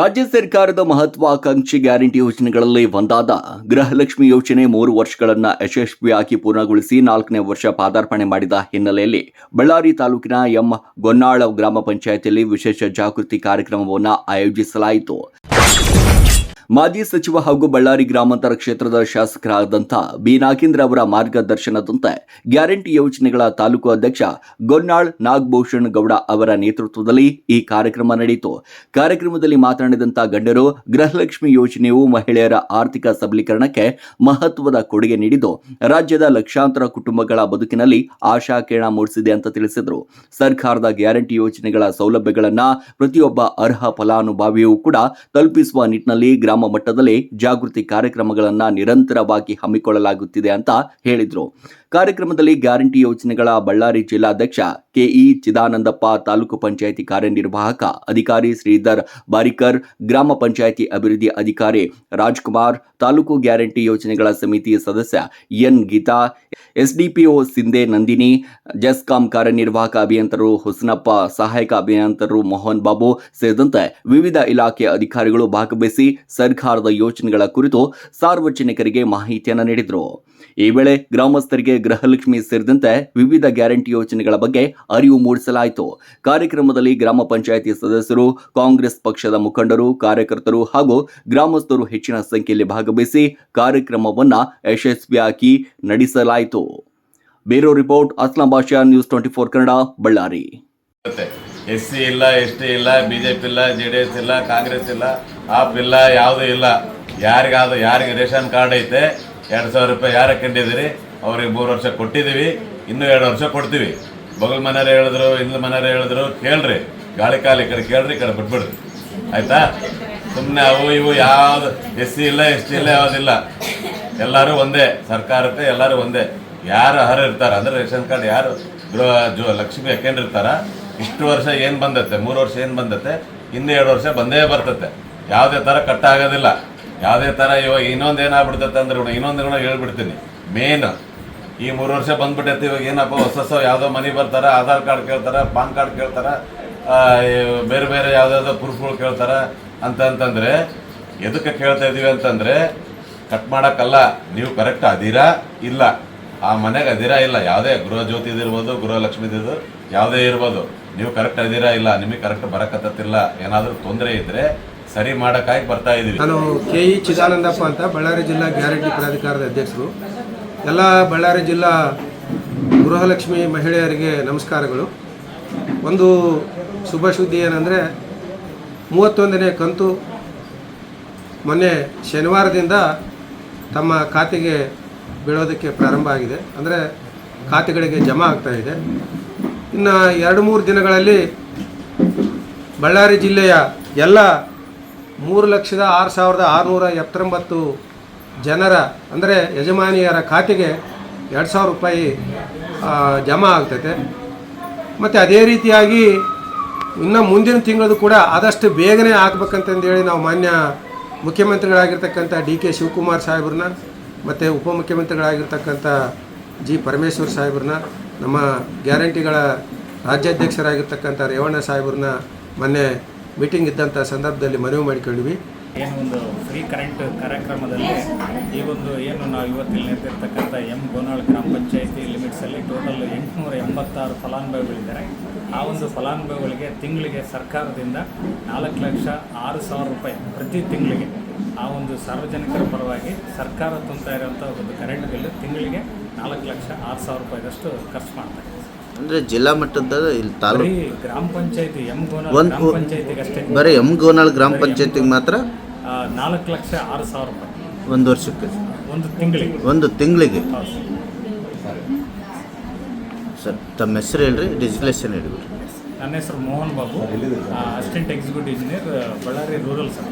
ರಾಜ್ಯ ಸರ್ಕಾರದ ಮಹತ್ವಾಕಾಂಕ್ಷಿ ಗ್ಯಾರಂಟಿ ಯೋಜನೆಗಳಲ್ಲಿ ಒಂದಾದ ಗೃಹಲಕ್ಷ್ಮಿ ಯೋಜನೆ 3 ವರ್ಷಗಳನ್ನು ಯಶಸ್ವಿಯಾಗಿ ಪೂರ್ಣಗೊಳಿಸಿ 4ನೇ ವರ್ಷ ಪಾದಾರ್ಪಣೆ ಮಾಡಿದ ಹಿನ್ನೆಲೆಯಲ್ಲಿ ಬಳ್ಳಾರಿ ತಾಲೂಕಿನ ಗೊನ್ನಾಳ ಗ್ರಾಮ ಪಂಚಾಯಿತಿಯಲ್ಲಿ ವಿಶೇಷ ಜಾಗೃತಿ ಕಾರ್ಯಕ್ರಮವನ್ನು ಆಯೋಜಿಸಲಾಯಿತು. ಮಾಜಿ ಸಚಿವ ಹಾಗೂ ಬಳ್ಳಾರಿ ಗ್ರಾಮಾಂತರ ಕ್ಷೇತ್ರದ ಶಾಸಕರಾದಂಥ ಬಿ ನಾಗೇಂದ್ರ ಅವರ ಮಾರ್ಗದರ್ಶನದಂತೆ ಗ್ಯಾರಂಟಿ ಯೋಜನೆಗಳ ತಾಲೂಕು ಅಧ್ಯಕ್ಷ ಗೊನ್ನಾಳ್ ನಾಗಭೂಷಣ್ ಗೌಡ ಅವರ ನೇತೃತ್ವದಲ್ಲಿ ಈ ಕಾರ್ಯಕ್ರಮ ನಡೆಯಿತು. ಕಾರ್ಯಕ್ರಮದಲ್ಲಿ ಮಾತನಾಡಿದಂಥ ಗಣ್ಯರು ಗೃಹಲಕ್ಷ್ಮಿ ಯೋಜನೆಯು ಮಹಿಳೆಯರ ಆರ್ಥಿಕ ಸಬಲೀಕರಣಕ್ಕೆ ಮಹತ್ವದ ಕೊಡುಗೆ ನೀಡಿದ್ದು ರಾಜ್ಯದ ಲಕ್ಷಾಂತರ ಕುಟುಂಬಗಳ ಬದುಕಿನಲ್ಲಿ ಆಶಾಕಿರಣ ಮೂಡಿಸಿದೆ ಅಂತ ತಿಳಿಸಿದರು. ಸರ್ಕಾರದ ಗ್ಯಾರಂಟಿ ಯೋಜನೆಗಳ ಸೌಲಭ್ಯಗಳನ್ನು ಪ್ರತಿಯೊಬ್ಬ ಅರ್ಹ ಫಲಾನುಭವಿಯೂ ಕೂಡ ತಲುಪಿಸುವ ನಿಟ್ಟಿನಲ್ಲಿ ಗ್ರಾಮ ಮಟ್ಟದಲ್ಲಿ ಜಾಗೃತಿ ಕಾರ್ಯಕ್ರಮಗಳನ್ನು ನಿರಂತರವಾಗಿ ಹಮ್ಮಿಕೊಳ್ಳಲಾಗುತ್ತಿದೆ ಅಂತ ಹೇಳಿದರು. ಕಾರ್ಯಕ್ರಮದಲ್ಲಿ ಗ್ಯಾರಂಟಿ ಯೋಜನೆಗಳ ಬಳ್ಳಾರಿ ಜಿಲ್ಲಾಧ್ಯಕ್ಷ ಕೆಇ ಚಿದಾನಂದಪ್ಪ, ತಾಲೂಕು ಪಂಚಾಯಿತಿ ಕಾರ್ಯನಿರ್ವಾಹಕ ಅಧಿಕಾರಿ ಶ್ರೀಧರ್ ಬಾರಿಕರ್, ಗ್ರಾಮ ಪಂಚಾಯಿತಿ ಅಭಿವೃದ್ಧಿ ಅಧಿಕಾರಿ ರಾಜ್ಕುಮಾರ್, ತಾಲೂಕು ಗ್ಯಾರಂಟಿ ಯೋಜನೆಗಳ ಸಮಿತಿ ಸದಸ್ಯ ಎನ್ ಗೀತಾ, ಎಸ್ಡಿಪಿಒ ಸಿಂಧೆ ನಂದಿನಿ, ಜೆಸ್ಕಾಂ ಕಾರ್ಯನಿರ್ವಾಹಕ ಅಭಿಯಂತರರು ಹುಸನಪ್ಪ, ಸಹಾಯಕ ಅಭಿಯಂತರರು ಮೋಹನ್ ಬಾಬು ಸೇರಿದಂತೆ ವಿವಿಧ ಇಲಾಖೆಯ ಅಧಿಕಾರಿಗಳು ಭಾಗವಹಿಸಿ ಸರ್ಕಾರದ ಯೋಜನೆಗಳ ಕುರಿತು ಸಾರ್ವಜನಿಕರಿಗೆ ಮಾಹಿತಿಯನ್ನು ನೀಡಿದರು. ಈ ವೇಳೆ ಗ್ರಾಮಸ್ಥರಿಗೆ ಗೃಹಲಕ್ಷ್ಮಿ ಸೇರಿದಂತೆ ವಿವಿಧ ಗ್ಯಾರಂಟಿ ಯೋಜನೆಗಳ ಬಗ್ಗೆ ಅರಿವು ಮೂಡಿಸಲಾಯಿತು. ಕಾರ್ಯಕ್ರಮದಲ್ಲಿ ಗ್ರಾಮ ಪಂಚಾಯಿತಿ ಸದಸ್ಯರು, ಕಾಂಗ್ರೆಸ್ ಪಕ್ಷದ ಮುಖಂಡರು, ಕಾರ್ಯಕರ್ತರು ಹಾಗೂ ಗ್ರಾಮಸ್ಥರು ಹೆಚ್ಚಿನ ಸಂಖ್ಯೆಯಲ್ಲಿ ಭಾಗವಹಿಸಿ ಕಾರ್ಯಕ್ರಮವನ್ನು ಯಶಸ್ವಿಯಾಗಿ ನಡೆಸಲಾಯಿತು. Bureau report, Aslam Basha, news 24 Kannada, Ballari. SC ಇಲ್ಲ, ST ಇಲ್ಲ, BJP ಇಲ್ಲ, JDS ಇಲ್ಲ, ಕಾಂಗ್ರೆಸ್ ಇಲ್ಲ, ಆಪ್ ಇಲ್ಲ, ಯಾವುದೂ ಇಲ್ಲ. ಯಾರಿಗೆ ರೇಷನ್ ಕಾರ್ಡ್ ಐತೆ 2,000 ರೂಪಾಯಿ ಯಾರು ಕಂಡಿದ್ದೀರಿ ಅವ್ರಿಗೆ 3 ವರ್ಷ ಕೊಟ್ಟಿದ್ದೀವಿ, ಇನ್ನೂ 2 ವರ್ಷ ಕೊಡ್ತೀವಿ. ಬಗಲ್ ಮನೆಯವ್ರು ಹೇಳಿದ್ರು, ಇನ್ನೂ ಮನೆಯವ್ರು ಹೇಳಿದ್ರು, ಕೇಳ್ರಿ, ಗಾಳಿ ಕಾಲಿ ಕಡೆ ಕೇಳ್ರಿ, ಈ ಕಡೆ ಬಿಟ್ಬಿಡ್ರಿ, ಆಯ್ತಾ? ಸುಮ್ಮನೆ ಅವು ಇವು ಯಾವುದು SC ಇಲ್ಲ, ST ಇಲ್ಲ, ಯಾವುದಿಲ್ಲ, ಎಲ್ಲರೂ ಒಂದೇ, ಸರ್ಕಾರಕ್ಕೆ ಎಲ್ಲರೂ ಒಂದೇ. ಯಾರು ಅರ್ಹರು ಇರ್ತಾರೆ ಅಂದರೆ ರೇಷನ್ ಕಾರ್ಡ್ ಯಾರು ಲಕ್ಷ್ಮಿ ಹಾಕೊಂಡಿರ್ತಾರ, ಇಷ್ಟು ವರ್ಷ ಏನು ಬಂದತ್ತೆ, 3 ವರ್ಷ ಏನು ಬಂದತ್ತೆ, ಇನ್ನೂ 2 ವರ್ಷ ಬಂದೇ ಬರ್ತತೆ. ಯಾವುದೇ ಥರ ಕಟ್ಟ ಆಗೋದಿಲ್ಲ. ಯಾವುದೇ ಥರ ಇವಾಗ ಇನ್ನೊಂದು ಏನಾಗ್ಬಿಡ್ತೈತೆ ಅಂದ್ರೆ ಇನ್ನೊಂದು ಹೇಳ್ಬಿಡ್ತೀನಿ. ಮೇನ್ ಈ 3 ವರ್ಷ ಬಂದ್ಬಿಟ್ಟೈತೆ. ಇವಾಗ ಏನಪ್ಪ ಹೊಸ ಯಾವುದೋ ಮನೆ ಬರ್ತಾರೆ, ಆಧಾರ್ ಕಾರ್ಡ್ ಕೇಳ್ತಾರೆ, ಪಾನ್ ಕಾರ್ಡ್ ಕೇಳ್ತಾರೆ, ಬೇರೆ ಬೇರೆ ಯಾವುದಾದ್ರು ಪ್ರೂಫ್ಗಳು ಕೇಳ್ತಾರೆ ಅಂತಂದರೆ ಎದಕ್ಕೆ ಕೇಳ್ತಾ ಇದ್ದೀವಿ ಅಂತಂದರೆ ಕಟ್ ಮಾಡೋಕ್ಕಲ್ಲ, ನೀವು ಕರೆಕ್ಟ್ ಅದೀರಾ ಇಲ್ಲ, ಆ ಮನೆಗೆ ಅದೀರಾ ಇಲ್ಲ, ಯಾವುದೇ ಗೃಹ ಜ್ಯೋತಿದಿರ್ಬೋದು, ಗೃಹಲಕ್ಷ್ಮಿದಿದ್ದು ಯಾವುದೇ ಇರ್ಬೋದು, ನೀವು ಕರೆಕ್ಟ್ ಅದೀರಾ ಇಲ್ಲ, ನಿಮಗೆ ಕರೆಕ್ಟ್ ಬರಕತ್ತಿಲ್ಲ, ಏನಾದರೂ ತೊಂದರೆ ಇದ್ದರೆ ಸರಿ ಮಾಡೋಕ್ಕಾಗಿ ಬರ್ತಾ ಇದ್ದೀವಿ. ನಾನು ಕೆಇ ಚಿದಾನಂದಪ್ಪ ಅಂತ, ಬಳ್ಳಾರಿ ಜಿಲ್ಲಾ ಗ್ಯಾರಂಟಿ ಪ್ರಾಧಿಕಾರದ ಅಧ್ಯಕ್ಷರು. ಎಲ್ಲ ಬಳ್ಳಾರಿ ಜಿಲ್ಲಾ ಗೃಹಲಕ್ಷ್ಮಿ ಮಹಿಳೆಯರಿಗೆ ನಮಸ್ಕಾರಗಳು. ಒಂದು ಶುಭ ಸುದ್ದಿ ಏನಂದರೆ 31ನೇ ಕಂತು ಮೊನ್ನೆ ಶನಿವಾರದಿಂದ ತಮ್ಮ ಖಾತೆಗೆ ಬೀಳೋದಕ್ಕೆ ಪ್ರಾರಂಭ ಆಗಿದೆ. ಅಂದರೆ ಖಾತೆಗಳಿಗೆ ಜಮಾ ಆಗ್ತಾ ಇದೆ. ಇನ್ನು 2-3 ದಿನಗಳಲ್ಲಿ ಬಳ್ಳಾರಿ ಜಿಲ್ಲೆಯ ಎಲ್ಲ 3,06,679 ಜನರ ಅಂದರೆ ಯಜಮಾನಿಯರ ಖಾತೆಗೆ 2,000 ರೂಪಾಯಿ ಜಮಾ ಆಗ್ತೈತೆ. ಮತ್ತು ಅದೇ ರೀತಿಯಾಗಿ ಇನ್ನು ಮುಂದಿನ ತಿಂಗಳದು ಕೂಡ ಆದಷ್ಟು ಬೇಗನೆ ಆಗ್ಬೇಕಂತಂದೇಳಿ ನಾವು ಮಾನ್ಯ ಮುಖ್ಯಮಂತ್ರಿಗಳಾಗಿರ್ತಕ್ಕಂಥ DK ಶಿವಕುಮಾರ್ ಸಾಹೇಬ್ರನ್ನ ಮತ್ತು ಉಪಮುಖ್ಯಮಂತ್ರಿಗಳಾಗಿರ್ತಕ್ಕಂಥ G. ಪರಮೇಶ್ವರ್ ಸಾಹೇಬ್ರನ್ನ, ನಮ್ಮ ಗ್ಯಾರಂಟಿಗಳ ರಾಜ್ಯಾಧ್ಯಕ್ಷರಾಗಿರ್ತಕ್ಕಂಥ ರೇವಣ್ಣ ಸಾಹೇಬ್ರನ್ನ ಮೊನ್ನೆ ಮೀಟಿಂಗ್ ಇದ್ದಂಥ ಸಂದರ್ಭದಲ್ಲಿ ಮನವಿ ಮಾಡಿಕೊಂಡಿವಿ. ಒಂದು ಫ್ರೀ ಕರೆಂಟ್ ಕಾರ್ಯಕ್ರಮದಲ್ಲಿ ಈ ಒಂದು ಏನು ನಾವು ಇವತ್ತಿಲ್ಲಿ ನಿಂತಿರ್ತಕ್ಕಂಥ ಗೊನ್ನಾಳ್ ಗ್ರಾಮ ಪಂಚಾಯಿತಿ ಲಿಮಿಟ್ಸಲ್ಲಿ ಟೋಟಲ್ 886 ಫಲಾನುಭವಿಗಳಿದ್ದಾರೆ. ಆ ಒಂದು ಫಲಾನುಭವಿಗಳಿಗೆ ತಿಂಗಳಿಗೆ ಸರ್ಕಾರದಿಂದ 4,06,000 ರೂಪಾಯಿ ಪ್ರತಿ ತಿಂಗಳಿಗೆ ಆ ಒಂದು ಸಾರ್ವಜನಿಕರ ಪರವಾಗಿ ಸರ್ಕಾರ ತುಂಬ್ತಾ ಇರೋಂಥ ಒಂದು ಕರೆಂಟ್ ಬಿಲ್ ತಿಂಗಳಿಗೆ 4,06,000 ರೂಪಾಯಿದಷ್ಟು ಖರ್ಚು ಮಾಡ್ತಾರೆ. ಅಂದರೆ ಜಿಲ್ಲಾ ಮಟ್ಟದ ಇಲ್ಲಿ ತಾಲೂಕು ಗ್ರಾಮ ಪಂಚಾಯತಿ ಗೊನ್ನಾಳ್ ಗ್ರಾಮ ಪಂಚಾಯತಿಗೆ ಅಷ್ಟೇ, ಬರೀ ಗೊನ್ನಾಳ್ ಗ್ರಾಮ ಪಂಚಾಯತಿಗೆ ಮಾತ್ರ 4,06,000 ರೂಪಾಯಿ ಒಂದು ವರ್ಷಕ್ಕೆ, ಒಂದು ತಿಂಗಳಿಗೆ. ಸರ್ ತಮ್ಮ ಹೆಸರು ಹೇಳ್ರಿ, ಡಿಜಿಗ್ಲೇಷನ್ ಹೇಳ್ಬಿಡ್ರಿ. ನನ್ನ ಹೆಸರು Mohan Babu, assistant executive engineer, Ballari rural sir.